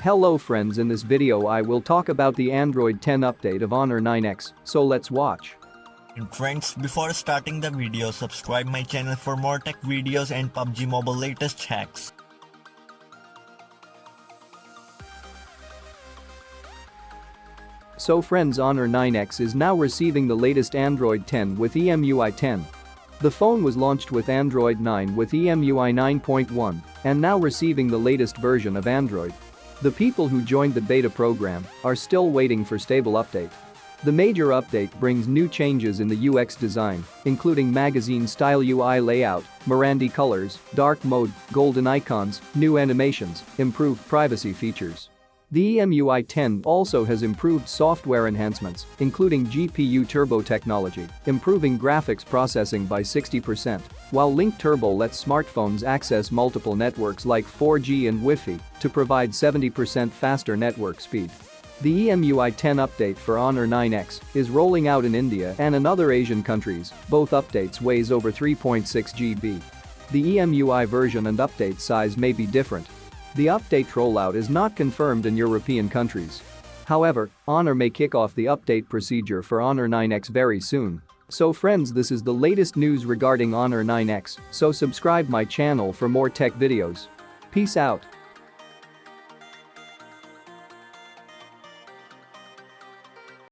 Hello friends, in this video I will talk about the Android 10 update of Honor 9X, so let's watch. And friends, before starting the video, subscribe my channel for more tech videos and PUBG Mobile latest hacks. So friends, Honor 9X is now receiving the latest Android 10 with EMUI 10. The phone was launched with Android 9 with EMUI 9.1 and now receiving the latest version of Android. The people who joined the beta program are still waiting for stable update. The major update brings new changes in the UX design, including magazine-style UI layout, Mirandi colors, dark mode, golden icons, new animations, improved privacy features. The EMUI 10 also has improved software enhancements, including GPU turbo technology, improving graphics processing by 60%, while Link Turbo lets smartphones access multiple networks like 4G and Wi-Fi to provide 70% faster network speed. The EMUI 10 update for Honor 9X is rolling out in India and in other Asian countries. Both updates weighs over 3.6 GB. The EMUI version and update size may be different. The update rollout is not confirmed in European countries. However, Honor may kick off the update procedure for Honor 9X very soon. So friends, this is the latest news regarding Honor 9X, so subscribe my channel for more tech videos. Peace out.